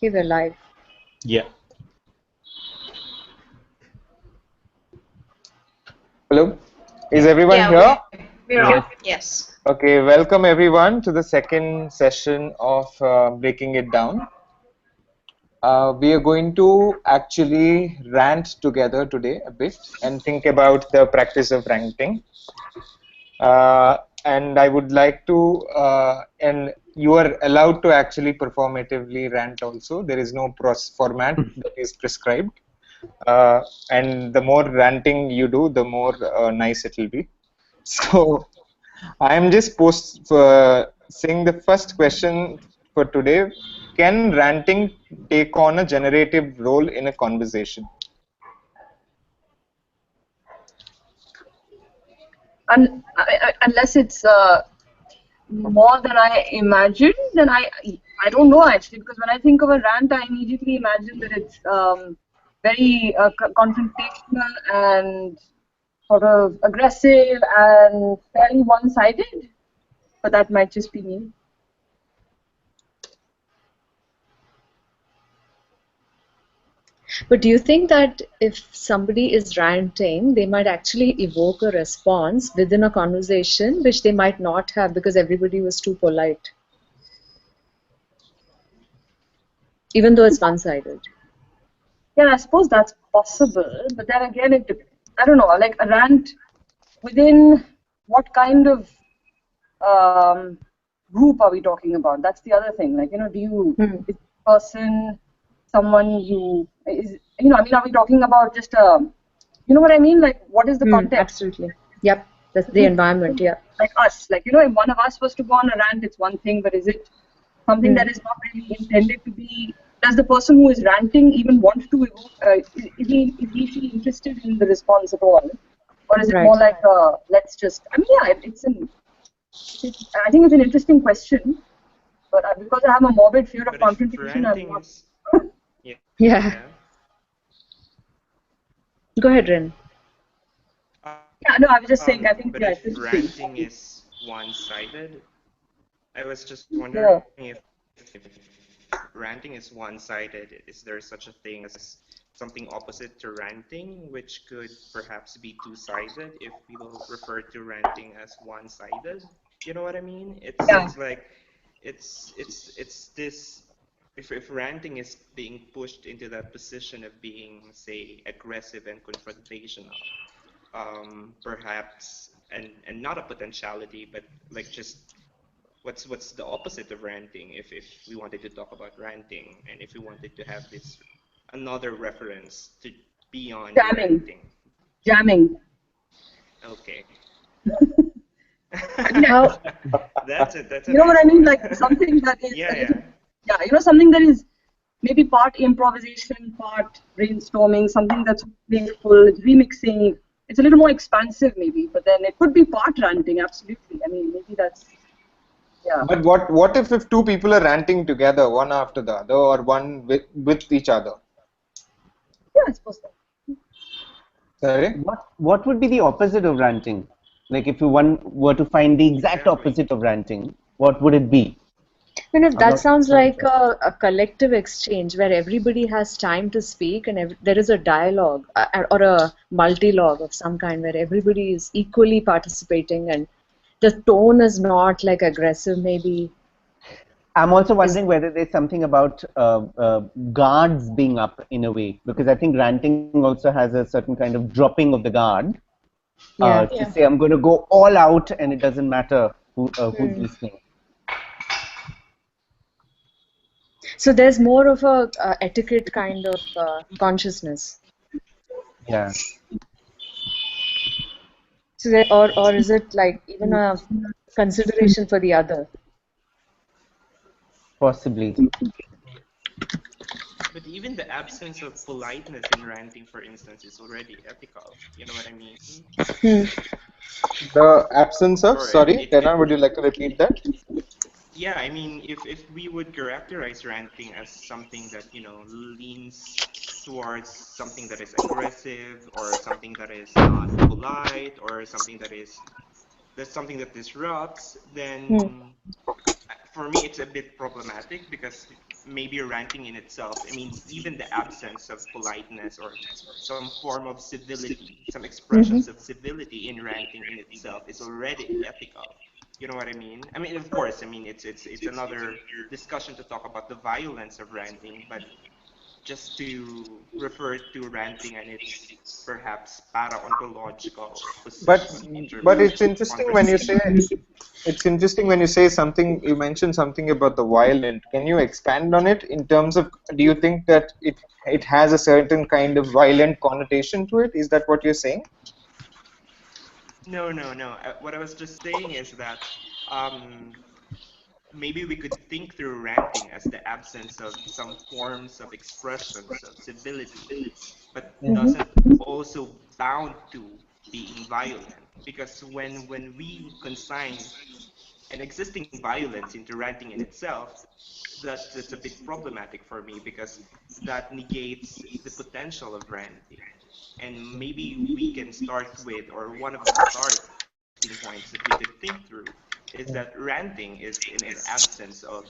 Okay, we're live. Yeah. Hello, is everyone here? We're on. Yes. Okay, welcome everyone to the second session of Breaking It Down. We are going to actually rant together today a bit and think about the practice of ranting. And I would like to, and you are allowed to actually performatively rant also. There is no format that is prescribed. And the more ranting you do, the more nice it will be. So I am just saying the first question for today. Can ranting take on a generative role in a conversation? Unless it's more than I imagined, then I don't know actually, because when I think of a rant, I immediately imagine that it's very confrontational and sort of aggressive and fairly one-sided. But that might just be me. But do you think that if somebody is ranting, they might actually evoke a response within a conversation which they might not have because everybody was too polite? Even though it's one-sided. Yeah, I suppose that's possible. But then again, I don't know, like a rant within what kind of group are we talking about? That's the other thing. Like, do you, is the person someone you, is, I mean, are we talking about just you know what I mean? Like, what is the context? Absolutely. Yep. That's the environment, yeah. Like us. Like, if one of us was to go on a rant, it's one thing, but is it something that is not really intended to be, does the person who is ranting even want to evoke, is he interested in the response at all? Or is it more like, let's just, I mean, yeah, I think it's an interesting question, but because I have a morbid fear of confrontation, I'm not. Yeah. Go ahead, Ren. Yeah, no, I was just saying, I think, but if ranting is one-sided, I was just wondering if ranting is one-sided, is there such a thing as something opposite to ranting, which could perhaps be two-sided if people refer to ranting as one-sided? You know what I mean? It's like it's this, if ranting is being pushed into that position of being, say, aggressive and confrontational, perhaps, and not a potentiality, but like just what's the opposite of ranting, if we wanted to talk about ranting, and if we wanted to have this another reference to beyond ranting. Jamming. Okay. That's it. You know what I mean? Like something that is something that is maybe part improvisation, part brainstorming, something that's playful, it's remixing. It's a little more expansive maybe, but then it could be part ranting, absolutely. I mean, maybe that's, yeah. But what if two people are ranting together, one after the other, or one with each other? Yeah, I suppose so. Sorry? What would be the opposite of ranting? Like if one were to find the exact opposite of ranting, what would it be? That sounds like a collective exchange where everybody has time to speak and there is a dialogue or a multi-log of some kind where everybody is equally participating and the tone is not like aggressive maybe. I'm also wondering whether there's something about guards being up in a way, because I think ranting also has a certain kind of dropping of the guard to say I'm going to go all out and it doesn't matter who's listening. So there's more of a etiquette kind of consciousness. Yeah. So or is it like even a consideration for the other? Possibly. But even the absence of politeness in ranting, for instance, is already ethical. You know what I mean? The absence of, sorry, Tena, would you like to repeat that? Yeah, I mean, if we would characterize ranting as something that, leans towards something that is aggressive or something that is not polite or something that is something that disrupts, then for me, it's a bit problematic because maybe ranting in itself, I mean, even the absence of politeness or some form of civility, some expressions of civility in ranting in itself is already ethical. You know what I mean? I mean, of course, I mean it's another discussion to talk about the violence of ranting, but just to refer to ranting and its perhaps para-ontological But position in terms but of it's interesting when you say conversation. something. You mentioned something about the violent. Can you expand on it in terms of? Do you think that it has a certain kind of violent connotation to it? Is that what you're saying? No, no, no. What I was just saying is that um, maybe we could think through ranting as the absence of some forms of expressions of civility, but doesn't also bound to being violent. Because when we consign an existing violence into ranting in itself, that's a bit problematic for me because that negates the potential of ranting. And maybe we can start with, or one of the starting points that we could think through is that ranting is in an absence of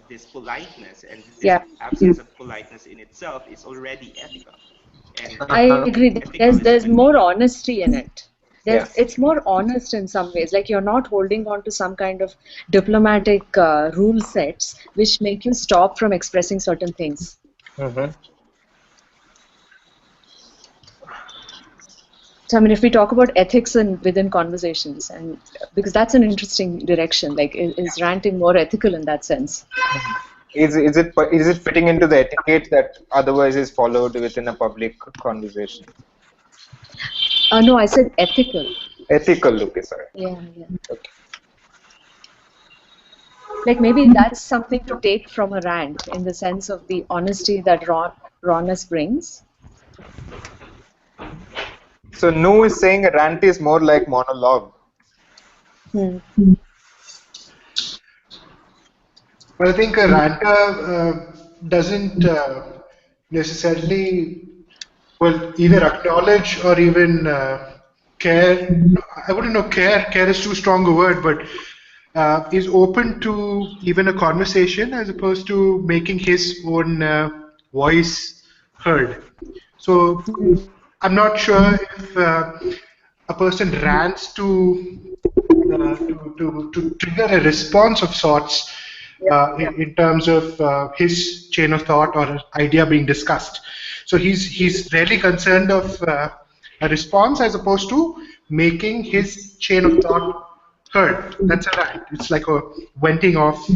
this politeness, and this Yeah, absence of politeness in itself is already ethical. And I agree. ethical is a There's bit, more honesty in it. Yeah. It's more honest in some ways. Like you're not holding on to some kind of diplomatic rule sets which make you stop from expressing certain things. Mm-hmm. So I mean, if we talk about ethics and within conversations, and because that's an interesting direction, like is ranting more ethical in that sense? Is it fitting into the etiquette that otherwise is followed within a public conversation? No, I said ethical. Ethical, okay, sorry. Yeah, yeah. Okay. Like maybe that's something to take from a rant in the sense of the honesty that rawness brings. So Nu is saying a rant is more like monologue. Hmm. But I think a ranter doesn't necessarily, well, either acknowledge or even care. No, I wouldn't know care. Care is too strong a word, but is open to even a conversation as opposed to making his own voice heard. So I'm not sure if a person rants to trigger a response of sorts in terms of his chain of thought or idea being discussed. So he's really concerned of a response as opposed to making his chain of thought heard. That's a rant. It's like a venting off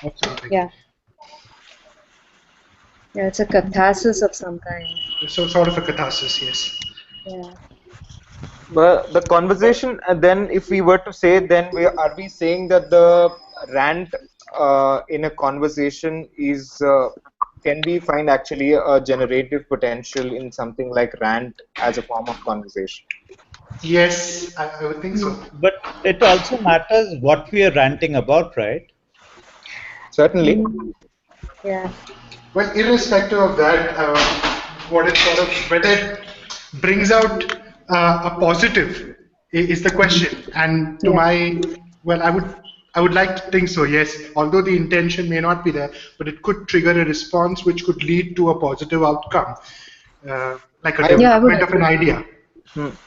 of something. Yeah. Yeah, it's a catharsis of some kind. So sort of a catharsis, yes. Yeah. But the conversation, then if we were to say, then are we saying that the rant in a conversation is can we find actually a generative potential in something like rant as a form of conversation? Yes, I would think so. But it also matters what we are ranting about, right? Certainly. Yeah. Well, irrespective of that, what it sort of whether it brings out a positive is the question. And to my, well, I would like to think so. Yes, although the intention may not be there, but it could trigger a response which could lead to a positive outcome, like a development of an idea.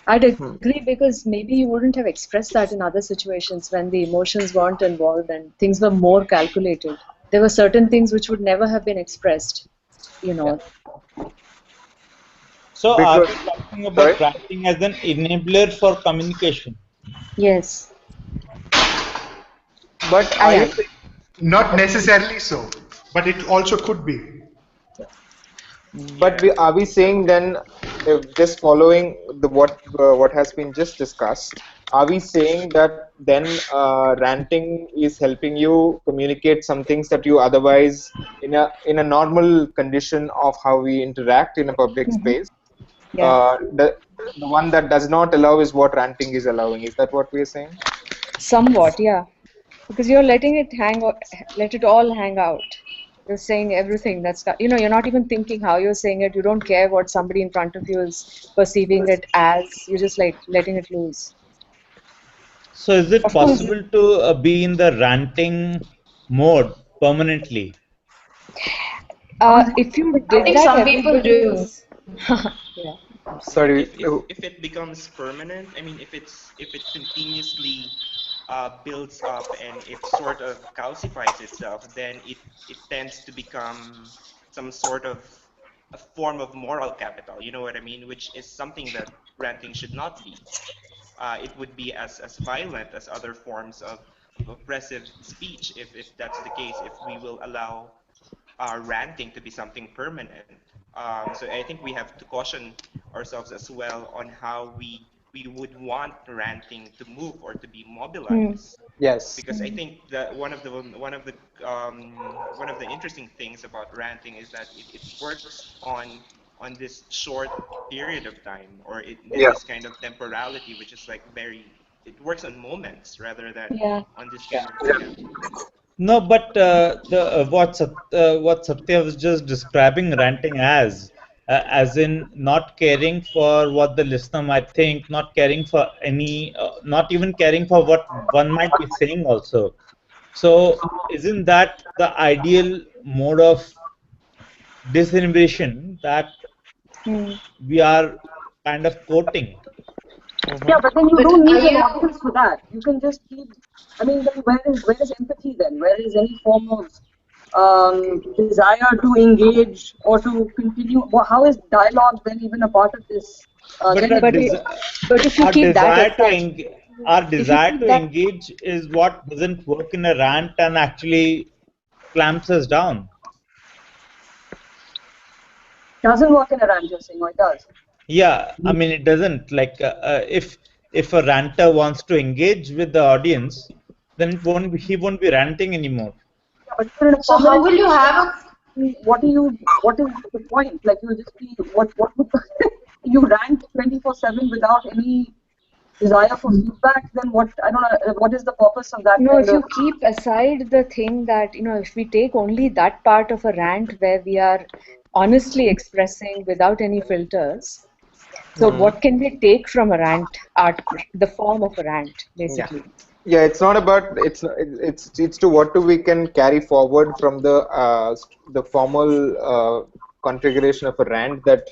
I'd agree because maybe you wouldn't have expressed that in other situations when the emotions weren't involved and things were more calculated. There were certain things which would never have been expressed, you know. So are we talking about ranting as an enabler for communication? Yes. But not necessarily so, but it also could be. But are we saying then, just following what has been just discussed, are we saying that then ranting is helping you communicate some things that you otherwise in a normal condition of how we interact in a public space? The one that does not allow is what ranting is allowing. Is that what we are saying? Somewhat, yeah. Because you're letting it let it all hang out. You're saying everything that's, you're not even thinking how you're saying it. You don't care what somebody in front of you is perceiving it as. You're just like letting it loose. So is it possible to be in the ranting mode permanently? If you I did think that, some people do. yeah. Sorry. If it becomes permanent, I mean, if it continuously builds up and it sort of calcifies itself, then it tends to become some sort of a form of moral capital. You know what I mean? Which is something that ranting should not be. It would be as violent as other forms of oppressive speech if that's the case. If we will allow ranting to be something permanent. So I think we have to caution ourselves as well on how we would want ranting to move or to be mobilized. Yes. Because I think that one of the interesting things about ranting is that it works on this short period of time, or Yeah. this kind of temporality, which is like it works on moments rather than Yeah. on this kind of No, but what Satya was just describing ranting as in not caring for what the listener might think, not caring for not even caring for what one might be saying also. So, isn't that the ideal mode of disinhibition that we are kind of quoting? Yeah, but then you But don't are need an you? audience for that. You can just keep. I mean, then where is empathy then? Where is any form of desire to engage or to continue? How is dialogue then even a part of this? But Then it But becomes. but if you keep that aside, our if you desire keep to that, engage is what doesn't work in a rant and actually clamps us down. Doesn't work in a rant, you're saying, or it does? Yeah, I mean it doesn't. Like if a ranter wants to engage with the audience, then he won't be ranting anymore. Yeah, but if you're in a So how permanent will you state, have a? what is the point? Like you'll just be, what would, you rant 24/7 without any desire for feedback, then what, I don't know, what is the purpose of that no, kind if of, you keep aside the thing that, if we take only that part of a rant where we are honestly expressing without any filters, so what can we take from a rant, the form of a rant, Yeah. basically? Yeah, it's not about it's to what do we can carry forward from the formal configuration of a rant that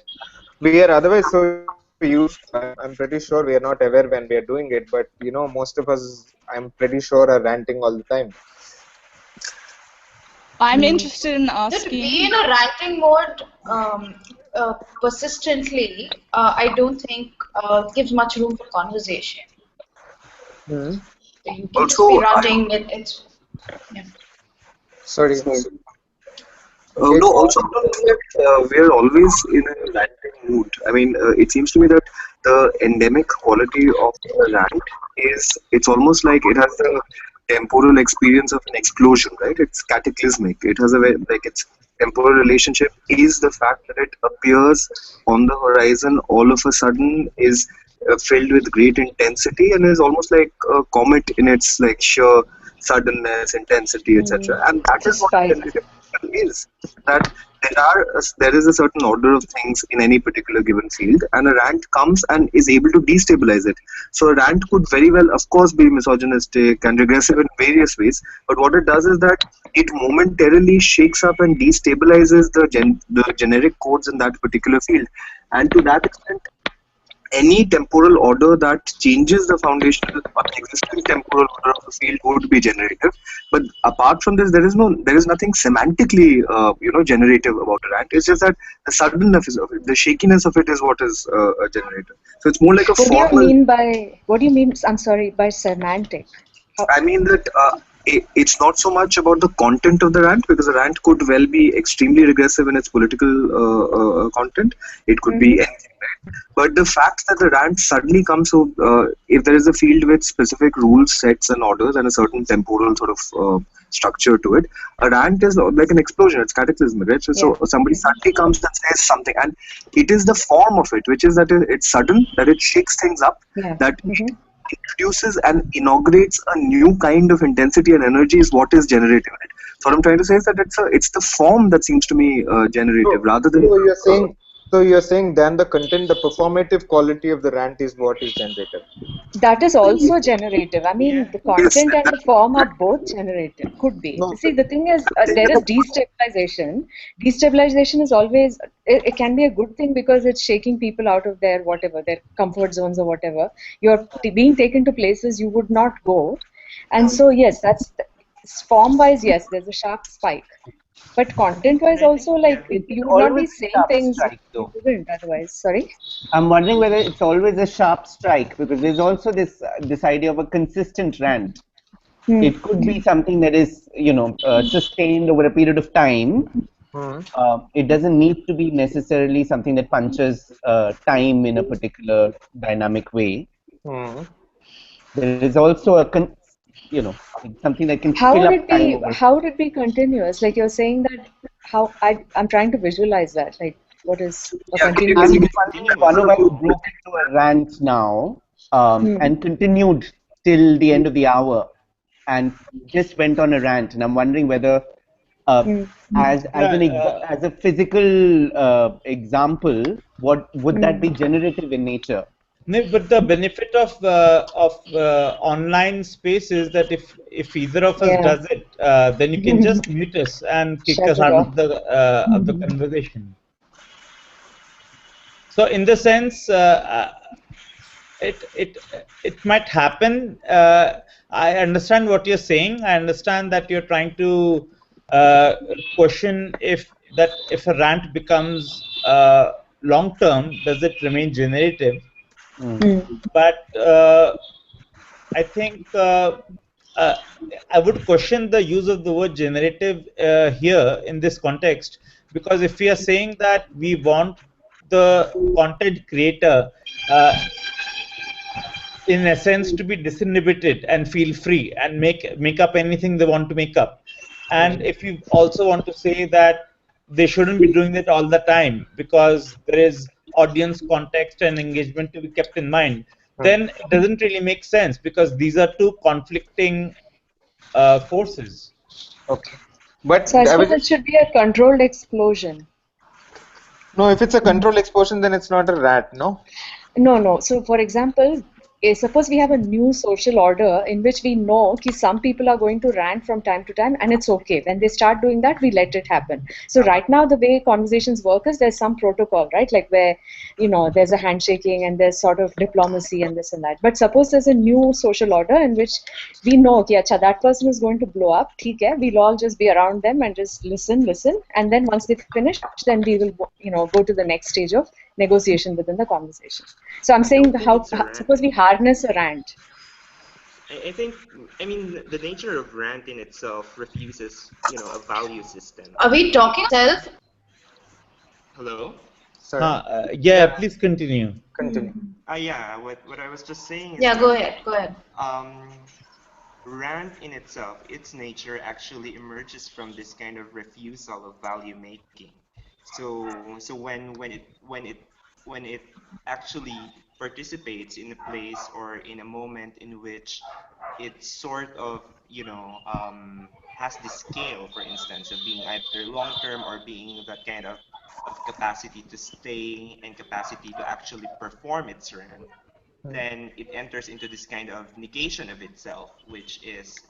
we are otherwise so used to. I'm pretty sure we are not aware when we are doing it, but most of us, I'm pretty sure, are ranting all the time. I'm interested in To asking. be in a ranting mode persistently, I don't think gives much room for conversation. Hmm. So you can just Also, be ranting. It's yeah. Sorry. no, also I don't think that we are always in a ranting mood. I mean, it seems to me that the endemic quality of a rant is it's almost like it has the temporal experience of an explosion, right? It's cataclysmic. It has like its temporal relationship is the fact that it appears on the horizon all of a sudden, is filled with great intensity, and is almost like a comet in its like sheer suddenness, intensity, etc. And that is Just what spike. is that there is a certain order of things in any particular given field, and a rant comes and is able to destabilize it. So a rant could very well, of course, be misogynistic and regressive in various ways, but what it does is that it momentarily shakes up and destabilizes the generic codes in that particular field, and to that extent any temporal order that changes the foundational or the existing temporal order of a field would be generative. But apart from this, there is nothing semantically, generative about a rant. It's just that the suddenness of it, the shakiness of it is what is generative. So it's more like a formal. What do you mean, I'm sorry, by semantic? I mean that it's not so much about the content of the rant, because the rant could well be extremely regressive in its political content. It could be anything, right? But the fact that the rant suddenly comes, so if there is a field with specific rules, sets, and orders, and a certain temporal sort of structure to it, a rant is like an explosion. It's cataclysmic, right? So somebody suddenly comes and says something, and it is the form of it, which is that it's sudden, that it shakes things up, that it introduces and inaugurates a new kind of intensity and energy is what is generative in it. So what I'm trying to say is that it's the form that seems to me generative, rather than. So you're saying So you're saying then the content, the performative quality of the rant is what is generative. That is also generative. I mean, Yeah. the Yes, content and the form are both generative. Could be. No, See, the thing is, there is destabilization. Destabilization is always, it can be a good thing because it's shaking people out of their whatever, their comfort zones or whatever. You're being taken to places you would not go. And so, yes, form-wise, yes, there's a sharp spike. But content-wise And I think, also, yeah. like, Is it you would not always be a saying sharp things strike you though? wouldn't otherwise. Sorry? I'm wondering whether it's always a sharp strike, because there's also this idea of a consistent rant. Hmm. It could be something that is, sustained over a period of time. Hmm. It doesn't need to be necessarily something that punches time in a particular dynamic way. Hmm. There is also something that can How fill would up it time be? over. How would it be continuous? Like you're saying that I'm trying to visualize that. Like what is a yeah, can you continuous? I'm can you just give wondering if a one bit of of us a broke into a rant now Hmm. and continued till the end of the hour and just went on a rant, and I'm wondering whether, Hmm. as Yeah, as a physical example, what would that Hmm. be generative in nature? no, but the benefit of online space is that if either of us Yeah. does it, then you can just mute us and kick Shut us it out off. of the conversation. So in the sense, it might happen. I understand what you're saying. I understand that you're trying to question if a rant becomes long term, does it remain generative? Mm. Hmm. But I think uh, I would question the use of the word generative here in this context, because if we are saying that we want the content creator in essence to be disinhibited and feel free and make up anything they want to make up, and if you also want to say that they shouldn't be doing that all the time because there is audience context and engagement to be kept in mind, then it doesn't really make sense because these are two conflicting forces. Okay. But So I I suppose was it should be a controlled explosion. no, if it's a control explosion, then it's not a rat, no? No, no. So, for example, suppose we have a new social order in which we know that some people are going to rant from time to time, and it's okay. When they start doing that, we let it happen. So, right now, the way conversations work is there's some protocol, right? Like where, there's a handshaking and there's sort of diplomacy and this and that. But suppose there's a new social order in which we know, okay, acha, that person is going to blow up, theek hai, we'll all just be around them and just listen. And then once they finish, then we will, go to the next stage of negotiation within the conversation. So I'm I saying don't think how it's a rant. suppose we harness a rant. I think, I mean, the nature of rant in itself refuses, a value system. Are we talking self? Hello? Sorry. Yeah, Yeah, please continue. continue. Yeah, what I was just saying is Yeah, go that ahead. Go ahead. um, rant in itself, its nature actually emerges from this kind of refusal of value making. So when it actually participates in a place or in a moment in which it sort of has this scale, for instance, of being either long term or being that kind of capacity to stay and capacity to actually perform its rant, then it enters into this kind of negation of itself, which is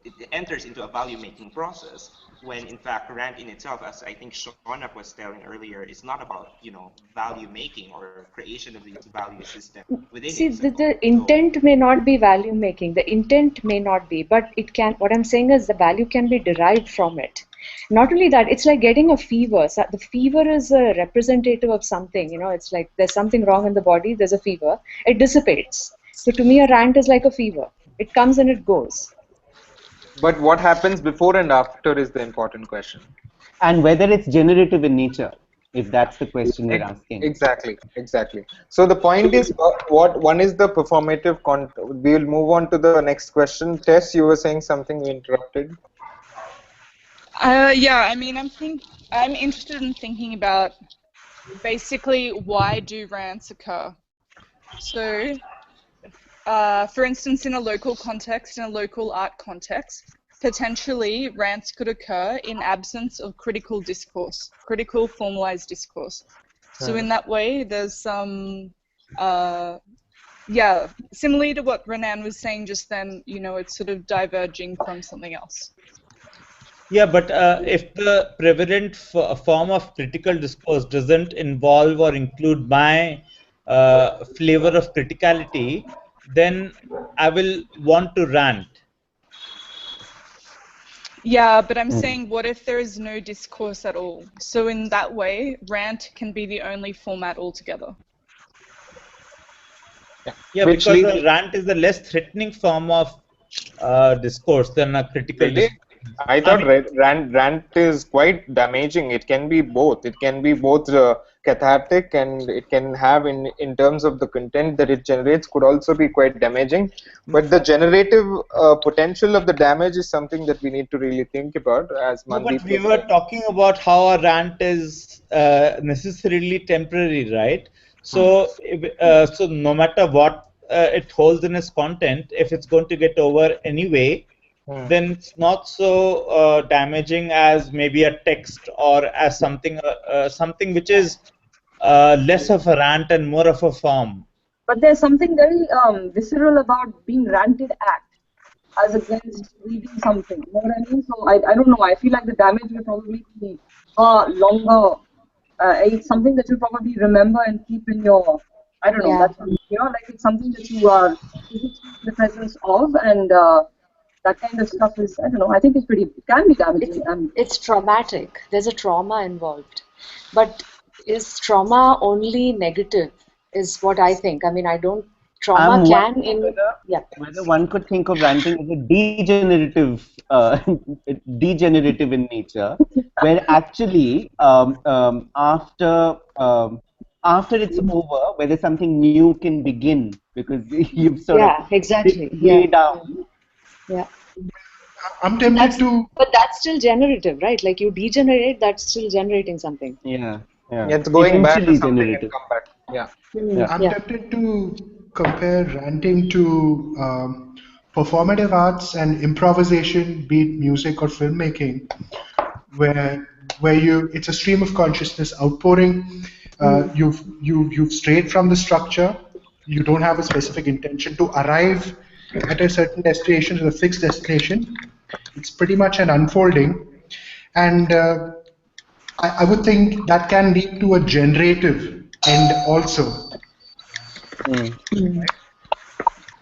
it enters into a value making process when in fact rant in itself, as I think Shonak was telling earlier, is not about value making or creation of this value system within See, itself. the So intent may not be value making. The intent may not be, but it can. What I'm saying is the value can be derived from it. Not only that, it's like getting a fever. So the fever is a representative of something. It's like there's something wrong in the body. There's a fever. It dissipates. So to me, a rant is like a fever. It comes and it goes. But what happens before and after is the important question. And whether it's generative in nature, if that's the question we're asking. Exactly. So the point is, what one is the performative we will move on to the next question. Tess, you were saying something, we interrupted. Yeah, I mean, I'm interested in thinking about basically why do rants occur. So, for instance, in a local context, in a local art context, potentially rants could occur in absence of critical discourse, critical formalized discourse. So in that way, there's some, yeah, similarly to what Renan was saying just then, you know, it's sort of diverging from something else. Yeah, but if the prevalent form of critical discourse doesn't involve or include my flavor of criticality, then I will want to rant. Yeah, but I'm saying, what if there is no discourse at all? So in that way, rant can be the only format altogether. Yeah, because a rant is a less threatening form of discourse than a critical discourse. I thought rant is quite damaging. It can be both. It can be both cathartic, and it can have, in terms of the content that it generates, could also be quite damaging. But the generative potential of the damage is something that we need to really think about. As Mandeep but we were talking about how a rant is necessarily temporary, right? So, so no matter what it holds in its content, if it's going to get over anyway, then it's not so damaging as maybe a text or as something something which is less of a rant and more of a form. But there's something very visceral about being ranted at, as against reading something. You know what I mean? So I don't know. I feel like the damage will probably be far longer. It's something that you'll probably remember and keep in your. I don't know. That's, you know, like it's something that you are physically in the presence of, and that kind of stuff is, I don't know, I think it can be damaging. It's traumatic. There's a trauma involved. But is trauma only negative, is what I think. I mean, trauma can whether one could think of ranting as a degenerative, degenerative in nature, where actually after it's over, whether something new can begin because you've sort of exactly way down. Yeah. I'm tempted to. But that's still generative, right? Like you degenerate, that's still generating something. Yeah. It's going back to something and come back. I'm tempted to compare ranting to performative arts and improvisation, be it music or filmmaking, where it's a stream of consciousness outpouring. You've strayed from the structure. You don't have a specific intention to arrive at a certain destination or a fixed destination. It's pretty much an unfolding, and I would think that can lead to a generative end also.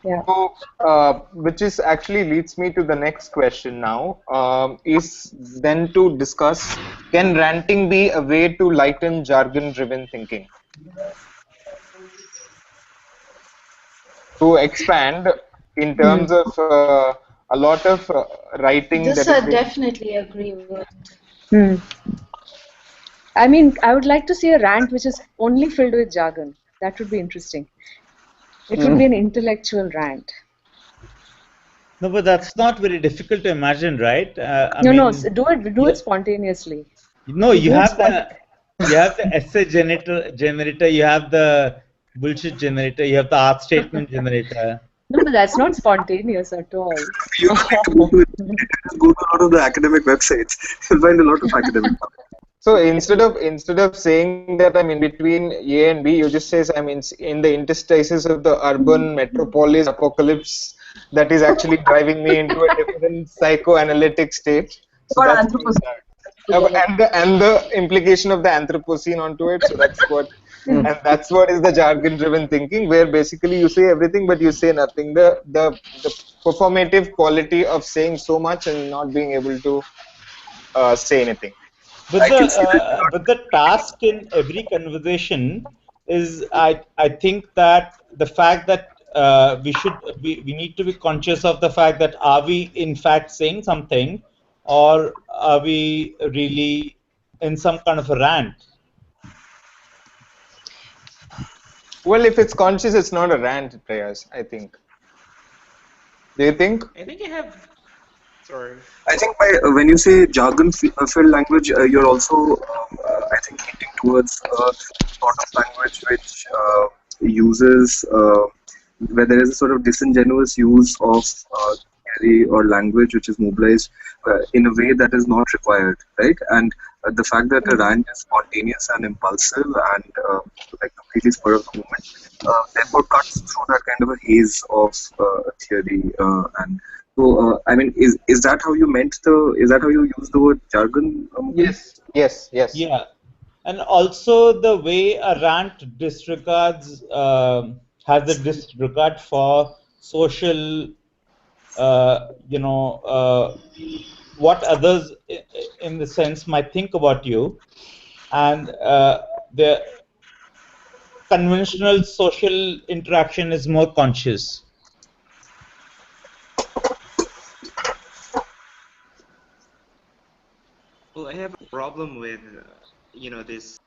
Yeah. So, which is actually leads me to the next question now, is then to discuss, can ranting be a way to lighten jargon-driven thinking? To expand in terms of a lot of writing. This that I definitely agree with. I mean, I would like to see a rant which is only filled with jargon. That would be interesting. It would be an intellectual rant. No, but that's not very difficult to imagine, right? No, do it spontaneously. No, you have the essay generator, you have the bullshit generator, you have the art statement generator. No, but that's not spontaneous at all. You need to go to a lot of the academic websites. You'll find a lot of academic. So instead of saying that I'm in between A and B, you just say I'm in the interstices of the urban metropolis apocalypse that is actually driving me into a different psychoanalytic state. So that's and the implication of the Anthropocene onto it. So that's what and that's what is the jargon-driven thinking, where basically you say everything but you say nothing. The performative quality of saying so much and not being able to say anything. But the task in every conversation is, I think that the fact that we need to be conscious of the fact that are we in fact saying something, or are we really in some kind of a rant? Well, if it's conscious, it's not a rant, Prayas, I think. Do you think? I think you have. Sorry. I think when you say jargon-filled language, you're also, I think, hinting towards a sort of language which uses, where there is a sort of disingenuous use of theory or language which is mobilized in a way that is not required, right? And the fact that a rant is spontaneous and impulsive and like completely spur of the moment, therefore cuts through that kind of a haze of theory. And so, I mean, is that how you meant is that how you use the word jargon? Yes. Yeah, and also the way a rant disregards has a disregard for social, what others in the sense might think about you, and the conventional social interaction is more conscious. Well, I have a problem with, this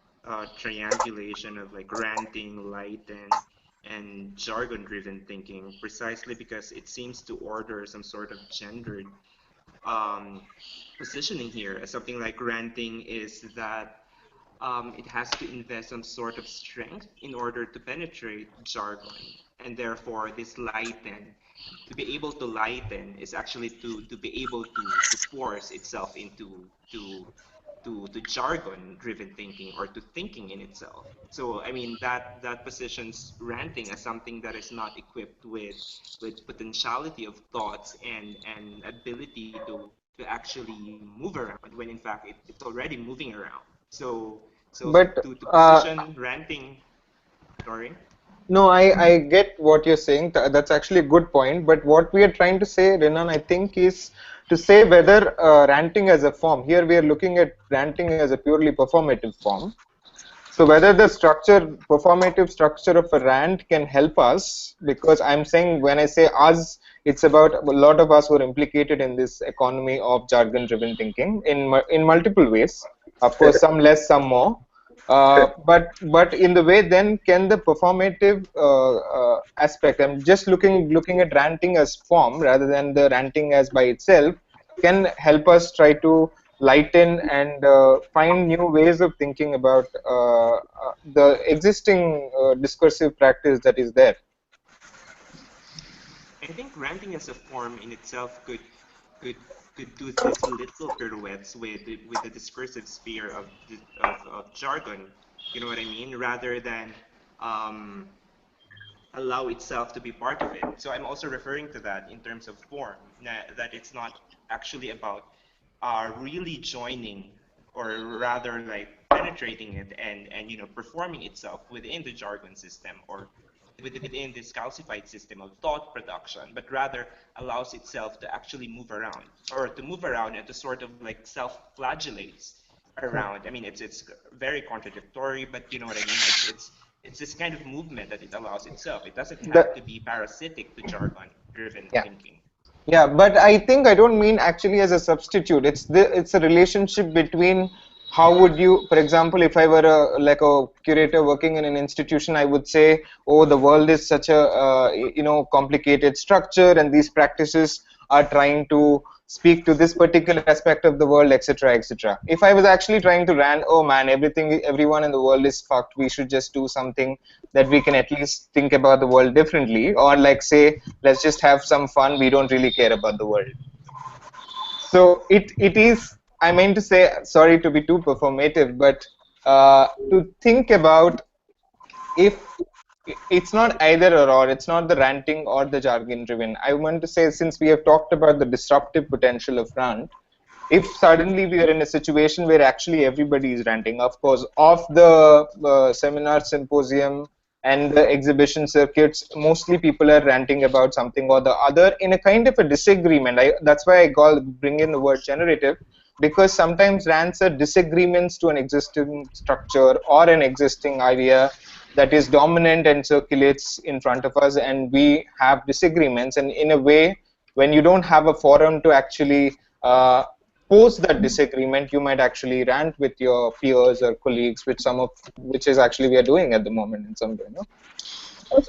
triangulation of like ranting, light, and jargon-driven thinking, precisely because it seems to order some sort of gendered um, positioning here. Something like ranting is that it has to invest some sort of strength in order to penetrate jargon, and therefore this lighten, to be able to lighten is actually to be able to force itself into to jargon driven thinking, or to thinking in itself. So I mean that positions ranting as something that is not equipped with potentiality of thoughts and ability to actually move around, when in fact it's already moving around. So But to position ranting, sorry. no, I get what you're saying. That's actually a good point. But what we are trying to say, Renan, I think, is to say whether ranting as a form. Here we are looking at ranting as a purely performative form. So whether the performative structure of a rant can help us, because I'm saying, when I say us, it's about a lot of us who are implicated in this economy of jargon-driven thinking in multiple ways. Of course, some less, some more. But in the way, then can the performative aspect? I'm just looking at ranting as form rather than the ranting as by itself. Can help us try to lighten and find new ways of thinking about the existing discursive practice that is there. I think ranting as a form in itself could could do these little pirouettes with the discursive sphere of jargon. You know what I mean? Rather than um, allow itself to be part of it. So I'm also referring to that in terms of form, that it's not actually about really joining, or rather like penetrating it and performing itself within the jargon system, or within this calcified system of thought production, but rather allows itself to actually move around, or to move around and to sort of like self-flagellates around. I mean, it's very contradictory, but you know what I mean. It's this kind of movement that it allows itself. It doesn't have to be parasitic to jargon-driven thinking. Yeah, but I think I don't mean actually as a substitute. It's a relationship between how would you, for example, if I were a curator working in an institution, I would say, oh, the world is such a complicated structure, and these practices are trying to speak to this particular aspect of the world, etc., etc. If I was actually trying to rant, oh man, everyone in the world is fucked, we should just do something that we can at least think about the world differently, or like say, let's just have some fun, we don't really care about the world. So it is, I meant to say, sorry to be too performative, but to think about, if it's not either or, it's not the ranting or the jargon driven. I want to say, since we have talked about the disruptive potential of rant, if suddenly we are in a situation where actually everybody is ranting, of course, off the seminar, symposium, and the exhibition circuits, mostly people are ranting about something or the other in a kind of a disagreement. That's why I bring in the word generative, because sometimes rants are disagreements to an existing structure or an existing idea that is dominant and circulates in front of us, and we have disagreements. And in a way, when you don't have a forum to actually post that disagreement, you might actually rant with your peers or colleagues, which is actually we are doing at the moment in some way. No?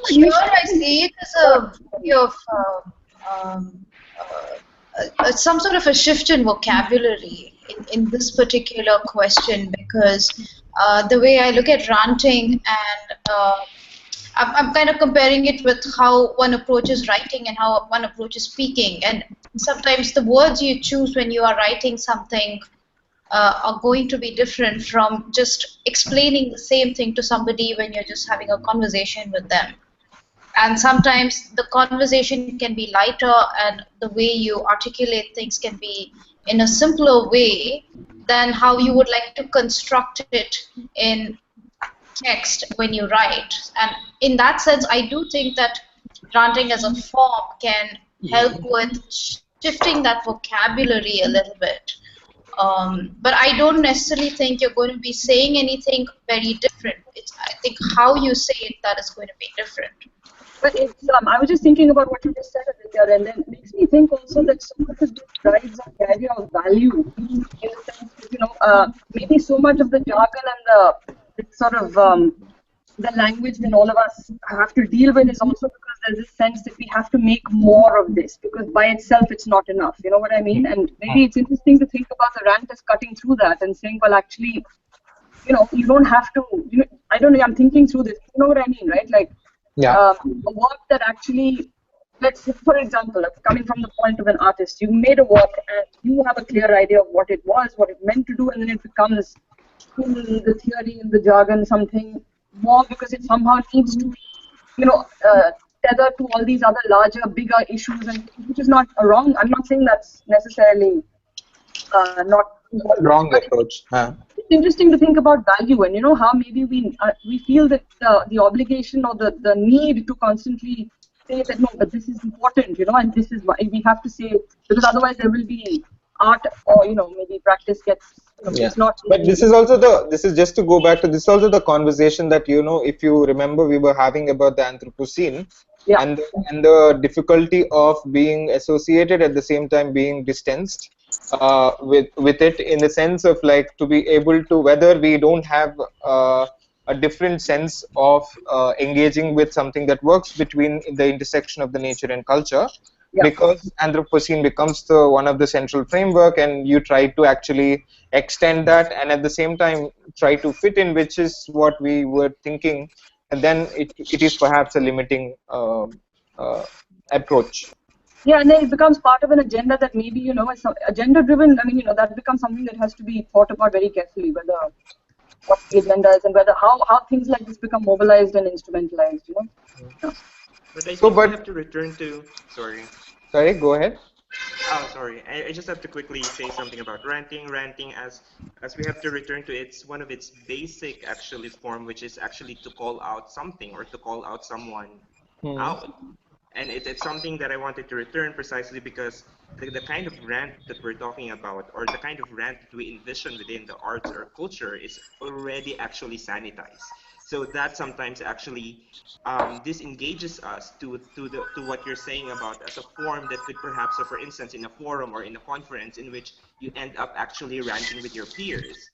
Here I see it as a way of some sort of a shift in vocabulary in this particular question, because the way I look at ranting, and I'm kind of comparing it with how one approaches writing and how one approaches speaking. And sometimes the words you choose when you are writing something are going to be different from just explaining the same thing to somebody when you're just having a conversation with them. And sometimes the conversation can be lighter, and the way you articulate things can be in a simpler way than how you would like to construct it in text when you write. And in that sense, I do think that ranting as a form can help with shifting that vocabulary a little bit. But I don't necessarily think you're going to be saying anything very different. I think how you say it that is going to be different. But it's, I was just thinking about what you just said, Aditya, and then it makes me think also that so much of this drives on the idea of value, in the sense that, you know, maybe so much of the jargon and the sort of the language that all of us have to deal with is also because there's this sense that we have to make more of this, because by itself it's not enough. You know what I mean? And maybe it's interesting to think about the rant as cutting through that and saying, well, actually, you know, you don't have to. You know, I don't know. I'm thinking through this. You know what I mean, right? Like. Yeah. A work that actually, let's say, for example, coming from the point of an artist, you made a work and you have a clear idea of what it was, what it meant to do, and then it becomes, in the theory, in the jargon, something more because it somehow needs to be, you know, tethered to all these other larger, bigger issues, and which is not a wrong. I'm not saying that's necessarily not wrong approach. It's interesting to think about value, and you know how maybe we feel that the obligation or the need to constantly say that no, but this is important, you know, and this is why we have to say, because otherwise there will be art, or you know, maybe practice gets, you know, it's not. But this is also this is just to go back to this, also the conversation that, you know, if you remember, we were having about the Anthropocene. Yeah. And the difficulty of being associated at the same time being distanced with it, in the sense of like to be able to, whether we don't have a different sense of engaging with something that works between the intersection of the nature and culture, because Anthropocene becomes one of the central framework, and you try to actually extend that and at the same time try to fit in, which is what we were thinking. And then it is perhaps a limiting approach. Yeah, and then it becomes part of an agenda that maybe, you know, agenda-driven. I mean, you know, that becomes something that has to be thought about very carefully, whether what the agenda is and whether how things like this become mobilized and instrumentalized. You know. Yeah. But I think we have to return to. Sorry, go ahead. Oh, sorry. I just have to quickly say something about ranting. Ranting, as we have to return to its one of its basic actually form, which is actually to call out something or to call out someone out. And it's something that I wanted to return precisely because the kind of rant that we're talking about, or the kind of rant that we envision within the arts or culture, is already actually sanitized. So that sometimes actually disengages us to what you're saying about as a form that could perhaps, so for instance, in a forum or in a conference in which you end up actually ranting with your peers.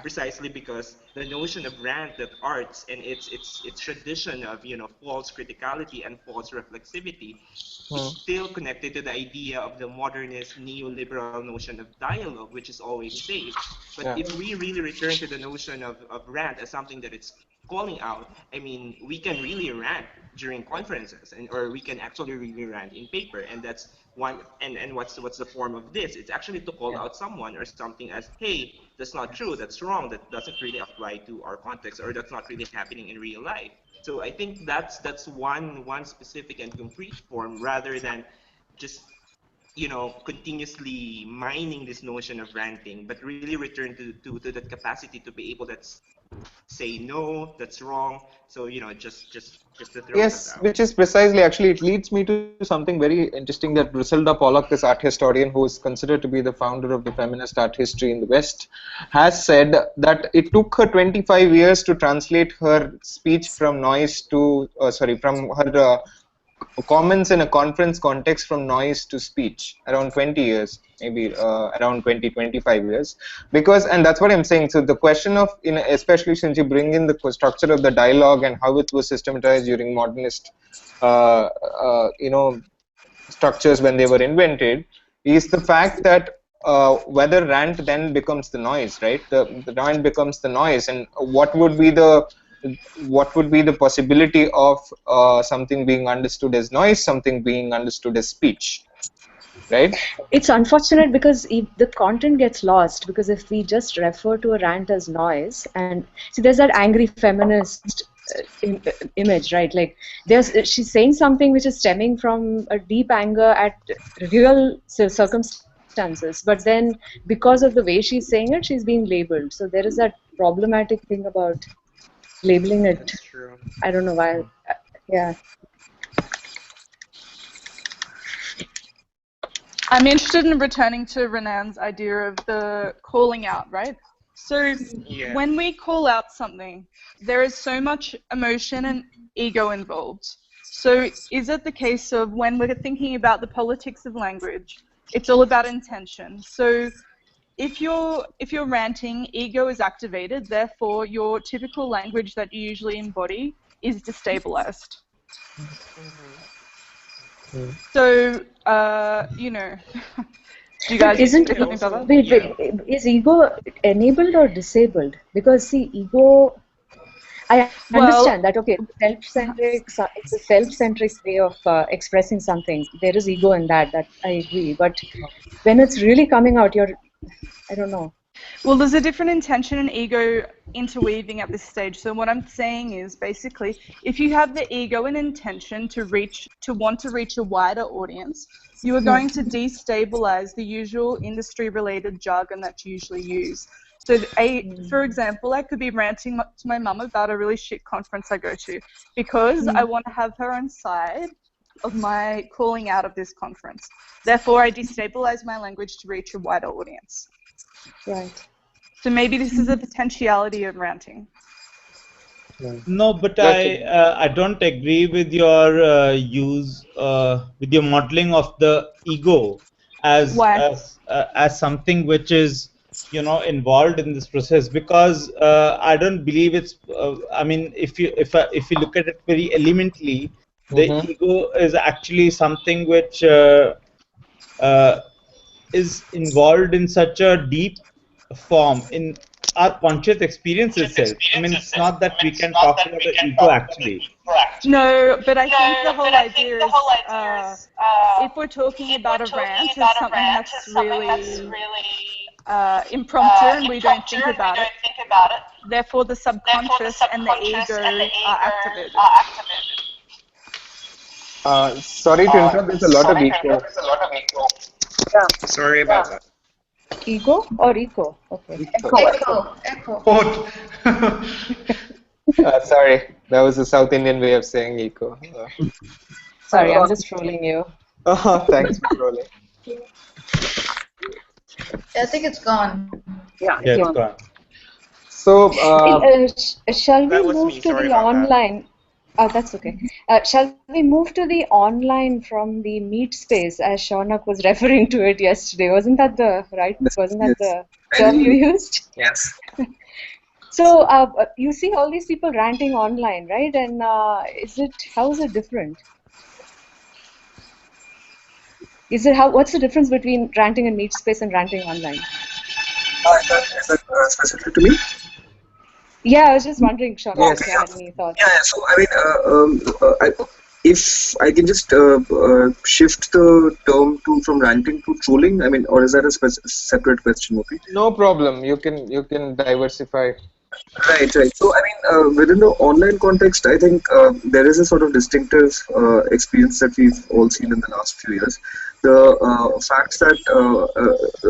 Precisely because the notion of rant, that arts and its tradition of, you know, false criticality and false reflexivity is still connected to the idea of the modernist neoliberal notion of dialogue, which is always safe. But if we really return to the notion of rant as something that it's calling out, I mean, we can really rant during conferences, or we can actually really rant in paper, and that's one. And what's the form of this? It's actually to call out someone or something as, hey, that's not true, that's wrong, that doesn't really apply to our context, or that's not really happening in real life. So I think that's one specific and concrete form, rather than just, you know, continuously mining this notion of ranting, but really return to that capacity to be able to say no, that's wrong. So, you know, just to throw Yes, that out. which is precisely, actually, it leads me to something very interesting that Griselda Pollock, this art historian who is considered to be the founder of the feminist art history in the West, has said that it took her 25 years to translate her speech from noise to, from her comments in a conference context from noise to speech, around 20 years, maybe around 25 years, because, and that's what I'm saying. So the question of, especially since you bring in the structure of the dialogue and how it was systematized during modernist, structures when they were invented, is the fact that whether rant then becomes the noise, right? The rant becomes the noise, and what would be the possibility of something being understood as noise, something being understood as speech? right? It's unfortunate because the content gets lost, because if we just refer to a rant as noise, and see, there's that angry feminist image, right? Like she's saying something which is stemming from a deep anger at real circumstances, but then because of the way she's saying it, she's being labeled. So there is that problematic thing about labeling it. That's true. I don't know why. Yeah. I'm interested in returning to Renan's idea of the calling out, right? So when we call out something, there is so much emotion and ego involved. So is it the case of when we're thinking about the politics of language, it's all about intention? So if you're ranting, ego is activated, therefore your typical language that you usually embody is destabilized. So, you know, do you guys isn't something about that? wait, is ego enabled or disabled? Because see, ego, I understand that, okay, it's a self-centric way of expressing something. There is ego in that I agree. But when it's really coming out, I don't know. Well, there's a different intention and ego interweaving at this stage. So what I'm saying is basically, if you have the ego and intention to want to reach a wider audience, you are going to destabilize the usual industry-related jargon that you usually use. So, for example, I could be ranting to my mum about a really shit conference I go to because I want to have her on side of my calling out of this conference. Therefore, I destabilize my language to reach a wider audience. Right. So maybe this is a potentiality of ranting. No, but I don't agree with your with your modeling of the ego as something which is, you know, involved in this process, because I don't believe it's. I mean, if you look at it very elementally, the ego is actually something which is involved in such a deep form in our conscious experience itself. I mean, it's not that we can talk about the ego actually. No, but I think the whole idea is if we're talking about a rant as something that's really impromptu and we don't think about it, therefore the subconscious and the ego are activated. Sorry to interrupt, there's a lot of echo. Yeah. Sorry about that. Ego or echo? Okay. Echo. Both. Sorry, that was a South Indian way of saying echo. Sorry, I'm just trolling you. Thanks for trolling. I think it's gone. Yeah, it's gone. So, shall we move to the online? Oh, that's okay. Shall we move to the online from the meet space, as Shaunak was referring to it yesterday? Wasn't that the term you used? Yes. So you see all these people ranting online, right? And how is it different? What's the difference between ranting in meet space and ranting online? Is that specific to me? Yeah, I was just wondering, Shaunak, if you had any thoughts. Yeah. So I mean, if I can just shift the term from ranting to trolling. I mean, or is that a separate question, Mopi? No problem. You can diversify. Right. So, I mean, within the online context, I think there is a sort of distinctive experience that we've all seen in the last few years. The fact that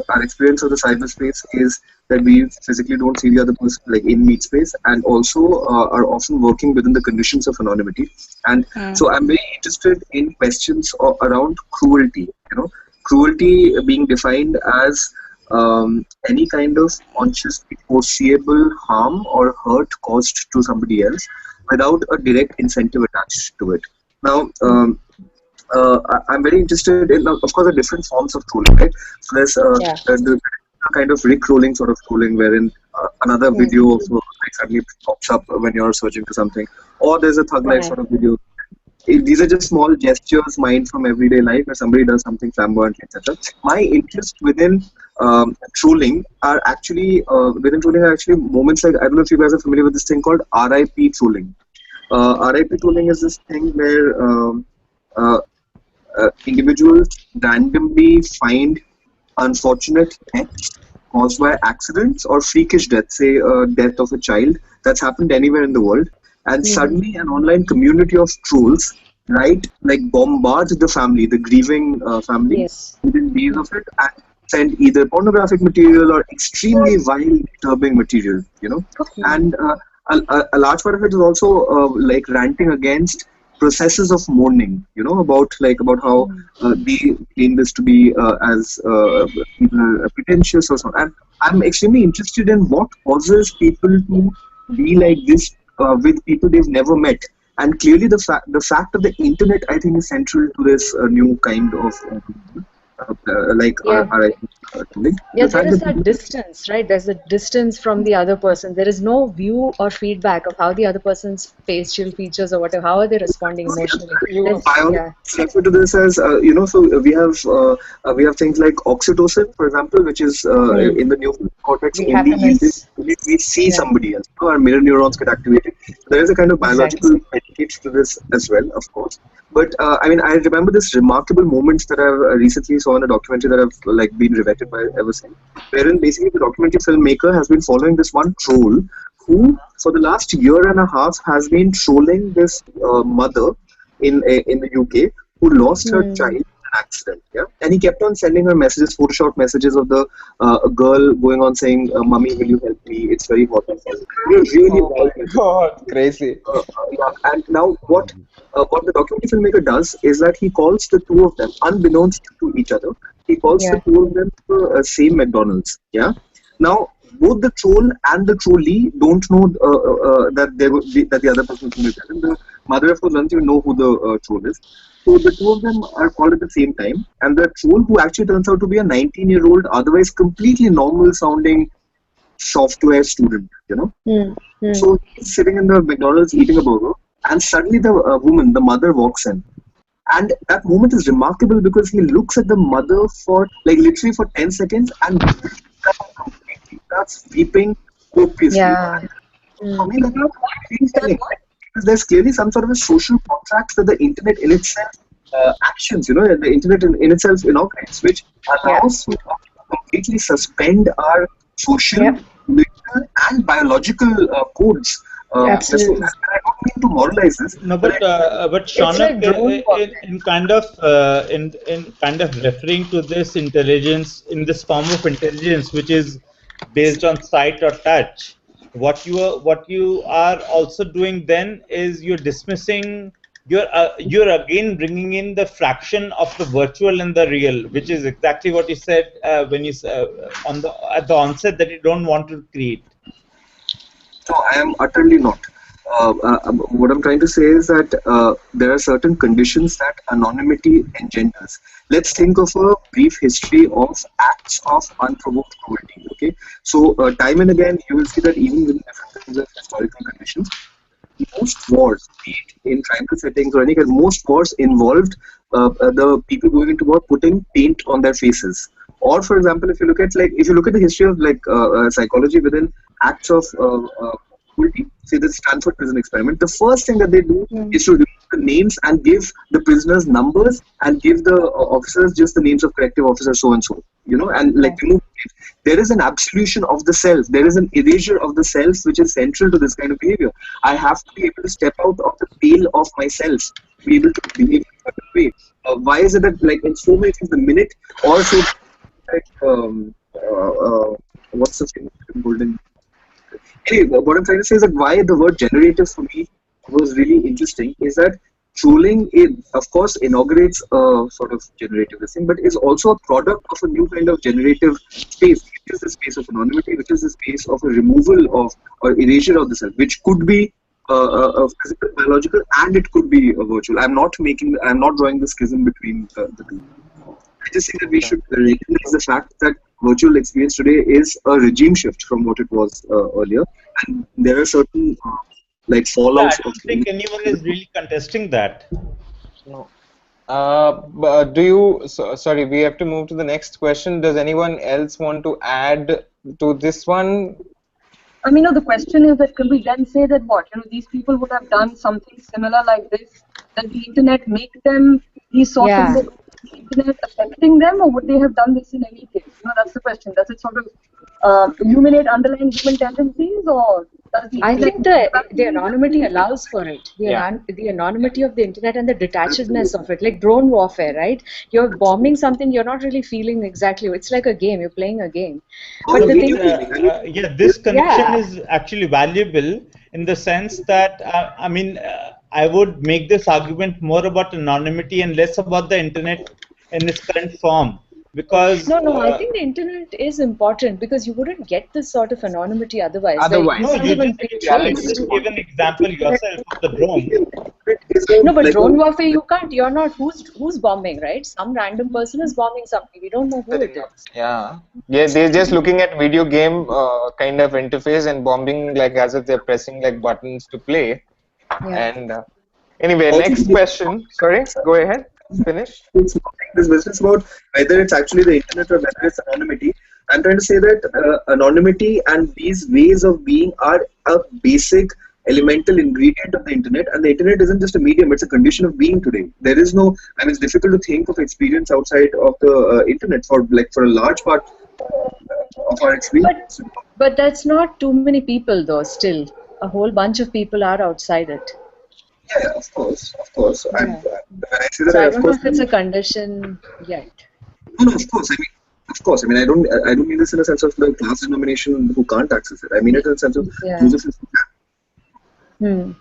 our experience of the cyberspace is that we physically don't see the other person, like in meet space, and also are often working within the conditions of anonymity. And so I'm very interested in questions around cruelty. You know, cruelty being defined as any kind of consciously foreseeable harm or hurt caused to somebody else without a direct incentive attached to it. Now, I'm very interested in, of course, the different forms of trolling, right? So there's the kind of Rick-rolling sort of trolling, wherein another video suddenly pops up when you're searching for something, or there's a thug-like sort of video. These are just small gestures mined from everyday life where somebody does something flamboyant, etc. My interest within trolling are actually moments like, I don't know if you guys are familiar with this thing called RIP trolling. RIP trolling is this thing where individuals randomly find unfortunate deaths caused by accidents or freakish deaths, say death of a child that's happened anywhere in the world, and suddenly an online community of trolls, right, like bombard the family, the grieving family, within days of it, and send either pornographic material or extremely vile, disturbing material, and a large part of it is also like ranting against processes of mourning, about how they claim this to be as either pretentious or something. And I'm extremely interested in what causes people to be like this with people they've never met. And clearly, the fact of the internet, I think, is central to this new kind of tooling. Yeah, there is that distance, right? There's a distance from the other person. There is no view or feedback of how the other person's facial features or whatever, how are they responding emotionally. I refer to this as, so we have things like oxytocin, for example, which is in the neocortex cortex only yielded when we see somebody else. Our mirror neurons get activated. There is a kind of biological predicate to this as well, of course. But I remember this remarkable moment that I recently saw in a documentary that I've been riveted by ever since, wherein basically the documentary filmmaker has been following this one troll who, for the last year and a half, has been trolling this mother in the UK who lost her child in an accident. Yeah, and he kept on sending her messages, Photoshop messages of the girl going on saying, "Mummy, will you help me? It's very hot." Really wild. God, crazy. And now what the documentary filmmaker does is that he calls the two of them, unbeknownst to each other, he calls the two of them to the same McDonald's. Yeah. Now, both the troll and the trollee don't know that the other person is there. And the mother, of course, doesn't even know who the troll is. So the two of them are called at the same time, and the troll, who actually turns out to be a 19-year-old, otherwise completely normal-sounding software student, So he's sitting in the McDonald's eating a burger, and suddenly the woman, the mother, walks in. And that moment is remarkable because he looks at the mother for literally for 10 seconds and starts weeping copiously. Yeah. Because there's clearly some sort of a social contract that the internet in itself actions, the internet in itself inaugurates, which allows us to completely suspend our social, political, and biological codes. Absolutely. I don't mean to moralize this. No, but Shaunak, in kind of referring to this intelligence, in this form of intelligence, which is based on sight or touch, what you are also doing then is you're dismissing, you're again bringing in the fraction of the virtual and the real, which is exactly what you said when you at the onset that you don't want to create. No, I am utterly not. What I'm trying to say is that there are certain conditions that anonymity engenders. Let's think of a brief history of acts of unprovoked cruelty. Okay, so time and again you will see that even within different kinds of historical conditions, most wars, be it in tribal settings or any kind, most wars involved the people going into war putting paint on their faces. Or, for example, if you look at the history of psychology within acts of cruelty, say the Stanford prison experiment, the first thing that they do is to remove the names and give the prisoners numbers and give the officers just the names of corrective officers so and so, and remove. There is an absolution of the self. There is an erasure of the self, which is central to this kind of behavior. I have to be able to step out of the pale of myself, be able to behave in a certain way. Why is it that, in so many things, the minute, or say, what's the thing? Golden. Anyway, what I'm trying to say is that why the word generative for me was really interesting is that trolling, of course, inaugurates a sort of generative thing, but is also a product of a new kind of generative space, which is the space of anonymity, which is the space of a removal of or erasure of the self, which could be a physical, biological, and it could be a virtual. I'm not drawing the schism between the two. I just think that we should recognize the fact that virtual experience today is a regime shift from what it was earlier, and there are certain fallouts. I don't think anyone is really contesting that. No. But sorry, we have to move to the next question. Does anyone else want to add to this one? The question is that could we then say that these people would have done something similar like this Does the internet make them these sorts of books? Is the internet affecting them, or would they have done this in any case? That's the question. Does it sort of illuminate underlying human tendencies, or does the I internet think the anonymity allows for it. The anonymity of the internet and the detachedness of it, like drone warfare, right? You're bombing something, you're not really feeling exactly. It's like a game. You're playing a game. But the thing is, this connection is actually valuable in the sense that I mean, I would make this argument more about anonymity and less about the internet in its current form. Because no, I think the internet is important because you wouldn't get this sort of anonymity otherwise. Otherwise, no, you just give an example yourself of the drone. No, but drone warfare you can't. You're not. Who's bombing, right? Some random person is bombing something. We don't know who it is. Yeah, they're just looking at video game kind of interface and bombing like as if they're pressing like buttons to play. Yeah. And anyway, next question. Sorry, go ahead. Finish. This business about whether it's actually the internet or whether it's anonymity. I'm trying to say that anonymity and these ways of being are a basic elemental ingredient of the internet, and the internet isn't just a medium, it's a condition of being today. There is no, I mean, it's difficult to think of experience outside of the internet for a large part of our experience. But that's not too many people though. Still, a whole bunch of people are outside it. Yeah, of course. Yeah. And when I say that, So I of don't know course, if it's a condition yet. No, of course. I mean, I don't mean this in a sense of the class denomination who can't access it. I mean it in the sense of users who can.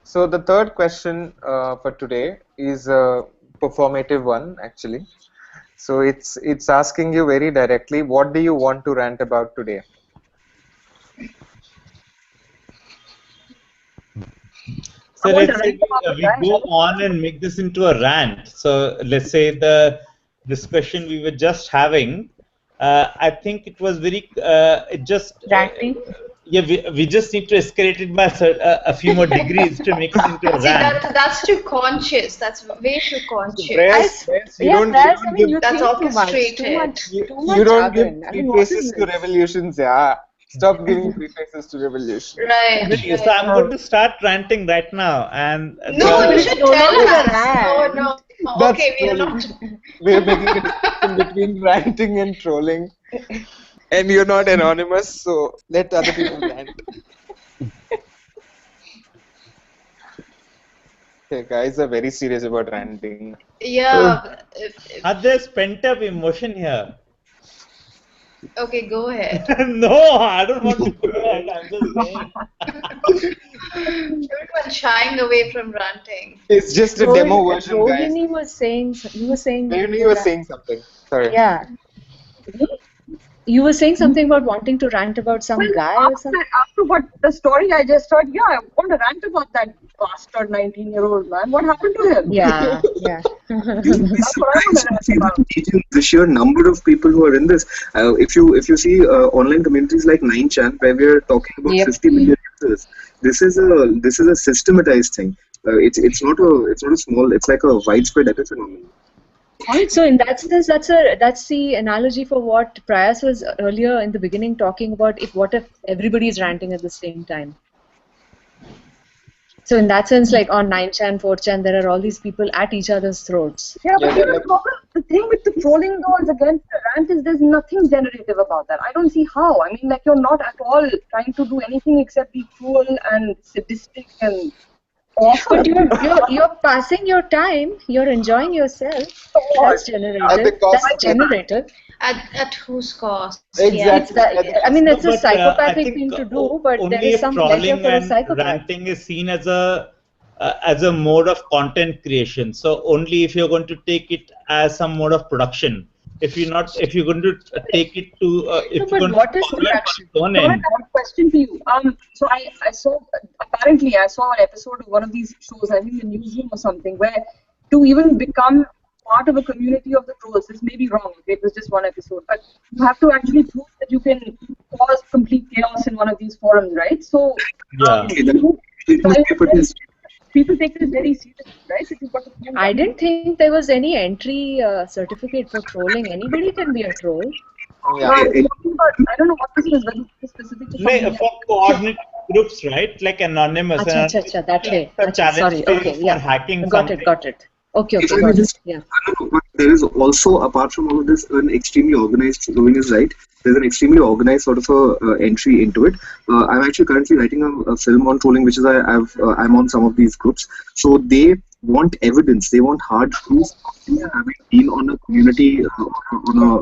So the third question for today is a performative one, actually. So it's asking you very directly, what do you want to rant about today? So let's say we go on and make this into a rant. So let's say the discussion we were just having, I think it was very, it just... Ranting? We just need to escalate it by a few more degrees to make it into a rant. That's too conscious. That's way too conscious. That's orchestrated. You don't give prefaces to revolutions, yeah. Stop giving prefaces to revolution. Right. So I'm going to start ranting right now, and no, you should tell us. No. Okay, we are not. We're making a distinction between ranting and trolling, and you're not anonymous, so let other people rant. Okay, guys are very serious about ranting. Yeah. There's pent-up emotion here. Okay, go ahead. No, I don't want to go ahead. I'm just saying. Everyone shying away from ranting. It's just a demo version, guys. Rohini was saying something. Sorry. Yeah. You were saying something about wanting to rant about some guy or something? After what the story I just heard, I want to rant about that bastard 19-year-old man. What happened to him? Yeah. That's what I want to rant about. The sheer number of people who are in this. If you see online communities like 9chan, where we are talking about 50 million users, this is a systematized thing. It's not a small. It's like a widespread epiphenomenon. So in that sense, that's the analogy for what Prayas was earlier in the beginning talking about. What if everybody is ranting at the same time? So in that sense, like on 9chan, 4chan, there are all these people at each other's throats. Yeah, but the thing with the trolling though is against the rant is there's nothing generative about that. I don't see how. I mean, like you're not at all trying to do anything except be cruel and sadistic and awful. But you're passing your time. You're enjoying yourself. That's generative. That's generative. At whose cost? Exactly. I mean, it's a psychopathic thing to do, but there is some pleasure for a psychopath. Ranting is seen as a mode of content creation. So only if you're going to take it as some mode of production. If you're going to take it to, what is production? I have a question for you. So I saw an episode of one of these shows, I think the Newsroom or something, where to even become part of a community of the trolls, this may be wrong, okay, it was just one episode, but you have to actually prove that you can cause complete chaos in one of these forums, right? So people take this very seriously, right? I didn't think there was any entry certificate for trolling. Anybody can be a troll. Yeah. I don't know what this was specific to. For coordinated groups, right? Like anonymous. Acha, And acha, acha, that way. a Acha, challenge sorry. for Okay, for yeah. hacking Got something. it, got it. Okay, If okay, I may got it. just, Yeah. but there is also, apart from all of this, an extremely organized. Going is right. There's an extremely organized sort of a entry into it. I'm actually currently writing a film on trolling, which is I'm on some of these groups. So they want evidence. They want hard proof of you having been on a community on a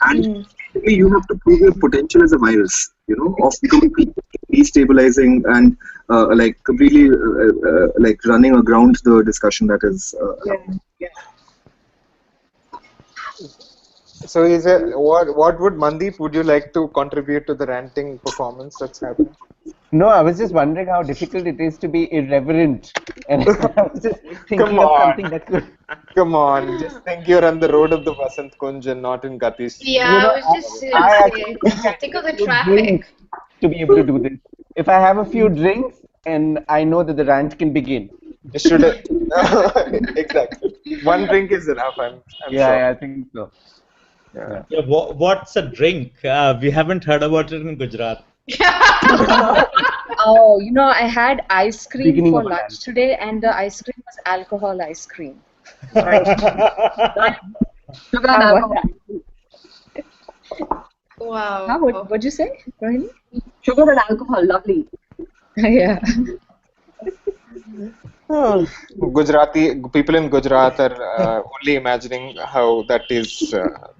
and basically you have to prove your potential as a virus, of completely destabilizing and like completely like running aground the discussion that is happening. So is it what would Mandeep, would you like to contribute to the ranting performance that's happening? No, I was just wondering how difficult it is to be irreverent, and I was just thinking Come of on. something that could. Come on, just think you're on the road of the Vasant Kunj and not in Gati's. Yeah, You know, I was just gonna I say, actually think I think need of a the few traffic. drinks to be able to do this. If I have a few drinks, and I know that the rant can begin. You should exactly. One drink is enough. I'm sure. Yeah, I think so. Yeah. Yeah, what's a drink? We haven't heard about it in Gujarat. Oh, I had ice cream Beginning for of a lunch rant. today, and the ice cream was alcohol ice cream. Right. Sugar and How was alcohol. that? Wow. What'd you say, Rohini? Sugar and alcohol, lovely. Yeah. Gujarati people in Gujarat are only imagining how that is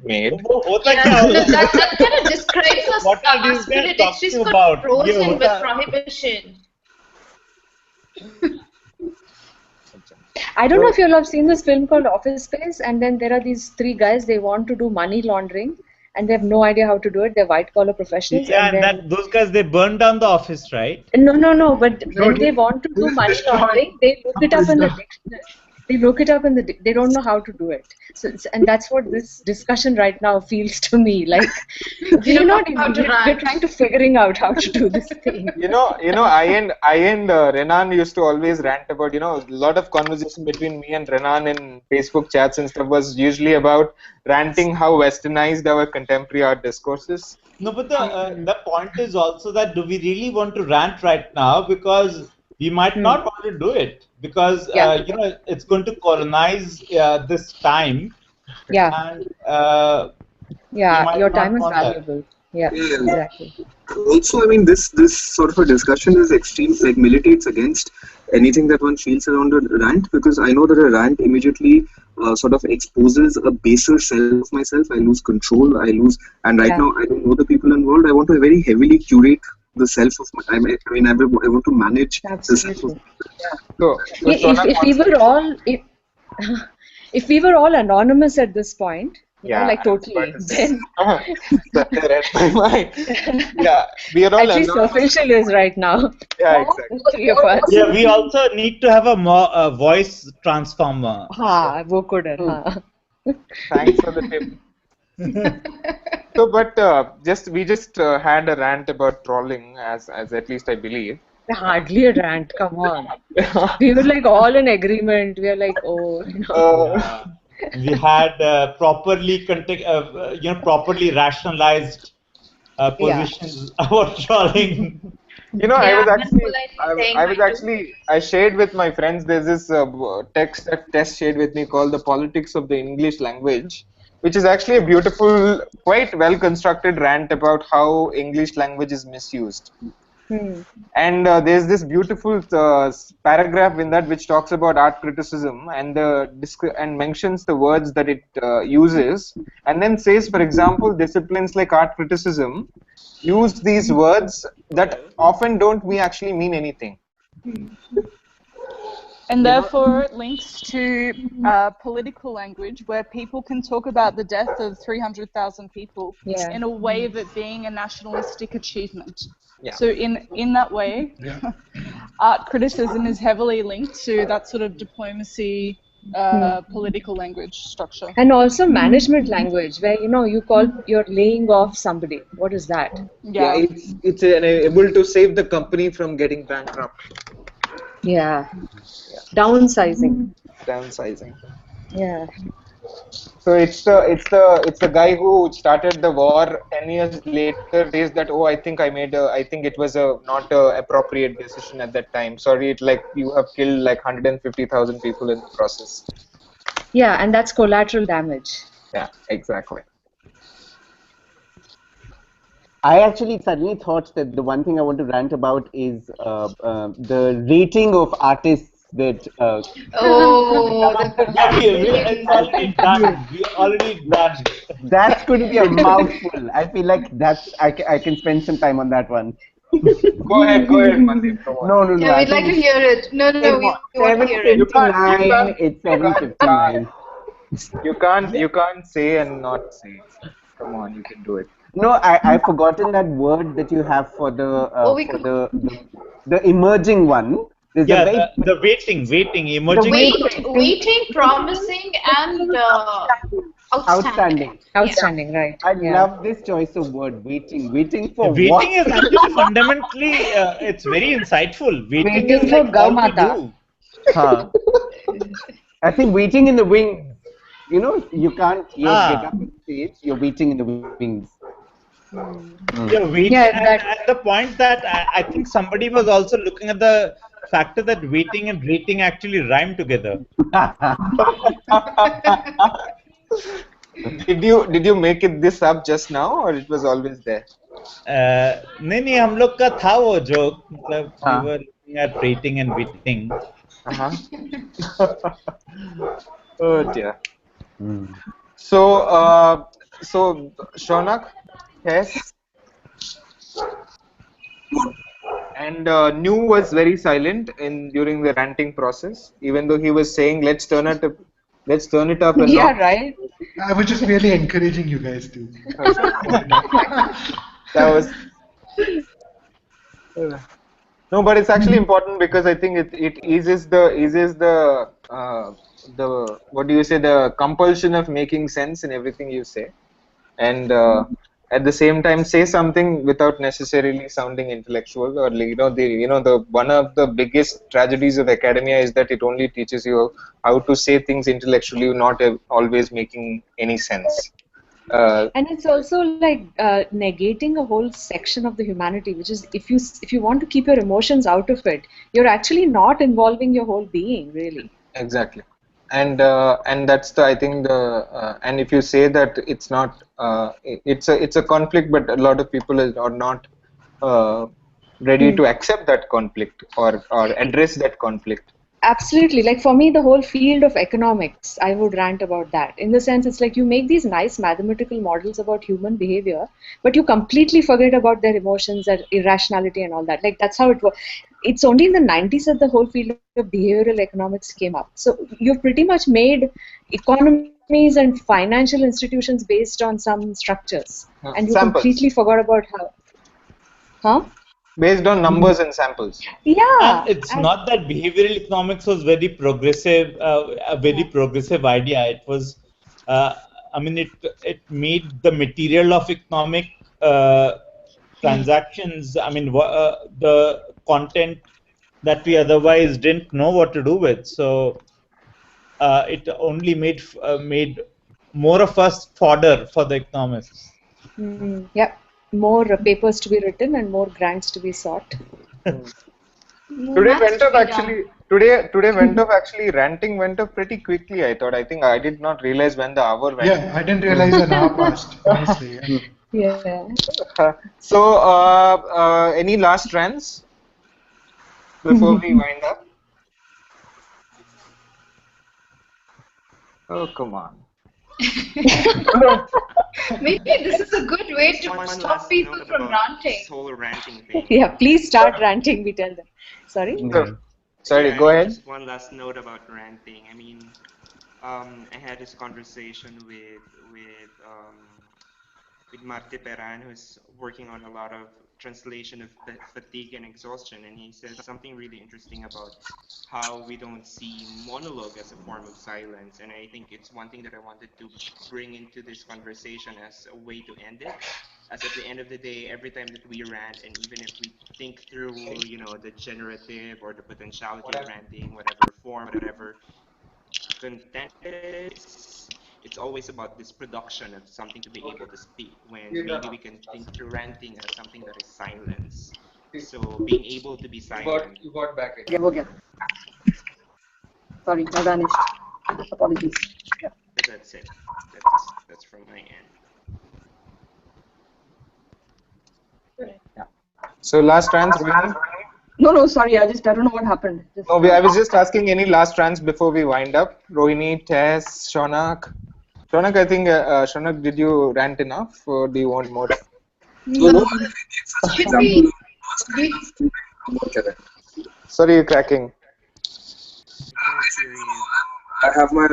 made. Yeah, that kind of describes us. What are these guys It's just talking got about? frozen with prohibition. I don't know if you'll have seen this film called Office Space, and then there are these three guys, they want to do money laundering, and they have no idea how to do it. They're white collar professionals. Yeah, and then those guys, they burned down the office, right? No, but when they want to do money laundering, they look it up in the dictionary. They look it up in they don't know how to do it. So, and that's what this discussion right now feels to me. Like we're trying to figuring out how to do this thing. I and Renan used to always rant about, a lot of conversation between me and Renan in Facebook chats and stuff was usually about ranting how westernized our contemporary art discourse is. No, but the point is also that do we really want to rant right now? Because we might not want to do it because it's going to colonize this time. Yeah. And your time is valuable. Yeah, exactly. Also, I mean, this sort of a discussion is extreme, like militates against anything that one feels around a rant, because I know that a rant immediately sort of exposes a baser self of myself. I lose control. And right now I don't know the people involved. I want to very heavily curate the self of I want to manage the self of. So if we were all anonymous at this point, totally, then that read my mind. Yeah, we are all at least Surfatial is right now. Yeah, exactly. Three of us. Yeah, we also need to have a voice transformer. वो could Thanks for the tip. So, but we just had a rant about trolling, as at least I believe. Hardly a rant. Come on. We were like all in agreement. We are like, we had properly rationalized positions about trolling. I shared with my friends. There's this text that Tess shared with me called "The Politics of the English Language," which is actually a beautiful, quite well constructed rant about how English language is misused. And there's this beautiful paragraph in that which talks about art criticism and mentions the words that it uses, and then says, for example, disciplines like art criticism use these words that often don't actually mean anything. And therefore it links to political language where people can talk about the death of 300,000 people in a way of it being a nationalistic achievement. Yeah. So in that way, art criticism is heavily linked to that sort of diplomacy, political language structure. And also management language, where you're laying off somebody. What is that? Yeah, it's able to save the company from getting bankrupt. Yeah. Downsizing. Downsizing. Yeah. So it's the guy who started the war. 10 years later, says that, oh, I think it was a not a appropriate decision at that time. Sorry, it like you have killed like 150,000 people in the process. Yeah, and that's collateral damage. Yeah, exactly. I actually suddenly thought that the one thing I want to rant about is the rating of artists that Oh, the Yeah, it's gambling. already done. We already done. that's going to be a mouthful. I feel like I can spend some time on that one. Go ahead, Mandeep. Come on. No. Yeah, I we'd like think to it's hear it. No, no, we want to hear it. You can't, you 7:59. can't, It's you can't, 7:59. you can't say and not say. Come on, you can do it. No, I've forgotten that word that you have for Oh, we for could the emerging one. There's a Yeah, very the waiting, the emerging. waiting, promising, and outstanding. Outstanding, right? I Yeah. love this choice of word, waiting. Waiting for Waiting what? is actually fundamentally, it's very insightful. Waiting Waiting is for like all we Gaumata. do. Huh. I think waiting in the wings. You know, you can't yet get Ah, up on stage. You're waiting in the wings. yeah, waiting, Yeah, that at the point that I think somebody was also looking at the factor that waiting and rating actually rhyme together. Did you make it this up just now, or it was always there? नहीं हम लोग का था वो joke, मतलब we Huh. were looking at rating and waiting. Uh-huh. Oh dear. Hmm. So Shaunak, yes, and New was very silent in during the ranting process, even though he was saying, let's turn it up a yeah, notch." right. I was just merely encouraging you guys to. That was no, but it's actually important because I think it eases the what do you say, the compulsion of making sense in everything you say, and at the same time say something without necessarily sounding intellectual, or the one of the biggest tragedies of academia is that it only teaches you how to say things intellectually, not always making any sense. And it's also like negating a whole section of the humanity, which is if you want to keep your emotions out of it, you're actually not involving your whole being, really. Exactly, and that's the I think the and if you say that it's not it's a conflict, but a lot of people are not uh, ready to accept that conflict or address that conflict. Absolutely. Like for me, the whole field of economics, I would rant about that. In the sense, it's like you make these nice mathematical models about human behavior, but you completely forget about their emotions, their irrationality, and all that. Like that's how it works. It's only in the 90s that the whole field of behavioral economics came up. So you've pretty much made economies and financial institutions based on some structures, and you Samples completely forgot about how. Huh? based on numbers and samples. And Yeah. it's not that behavioral economics was a very progressive idea. It was, uh, I mean, it made the material of economic uh, transactions. I mean, the content that we otherwise didn't know what to do with. So it only made more of us fodder for the economists. Yep. More papers to be written and more grants to be sought. More Today maths went to off be done. actually. Today went off actually. Ranting went off pretty quickly. I think I did not realize when the hour went. Yeah, I didn't realize an hour passed, honestly. Yeah. Yeah. So, any last rants before we wind up? Oh, come on. Maybe this is a good way to One stop last people note from about ranting. this whole ranting thing. Yeah, please start ranting, we tell them. Sorry? Sorry, go ahead. Just one last note about ranting. I mean, I had this conversation with Marte Peran, who's working on a lot of translation of fatigue and exhaustion, and he said something really interesting about how we don't see monologue as a form of silence. And I think it's one thing that I wanted to bring into this conversation as a way to end it. As at the end of the day, every time that we rant, and even if we think through, the generative or the potentiality of ranting, whatever form, whatever content it is, it's always about this production of something to be able to speak, when maybe we can think through ranting as something that is silence. So being able to be silent. You got back again. Okay. Sorry, I vanished. Apologies. Yeah. But that's it. That's from my end. So last rants, Rohini? No, sorry, I don't know what happened. I was just asking any last rants before we wind up. Rohini, Tess, Shonak. Shonak, I think, Shonak, did you rant enough or do you want more? No. Should we? Sorry, you're cracking. I have my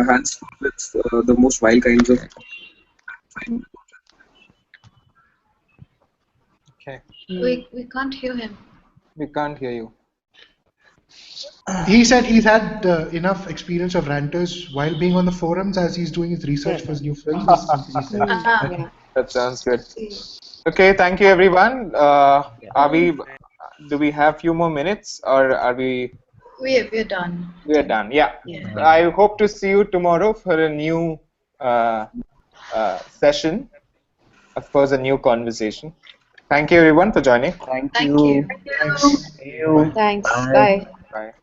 hands full with the most wild kinds of. Okay. We can't hear him. We can't hear you. He said he's had enough experience of ranters while being on the forums as he's doing his research for his new film. This is something he said. That sounds good. Okay, thank you everyone. Do we have few more minutes or are we? We're done. We're done. Yeah. I hope to see you tomorrow for a new session. Of course, a new conversation. Thank you everyone for joining. Thank you. Thanks. Thanks. Bye. Bye.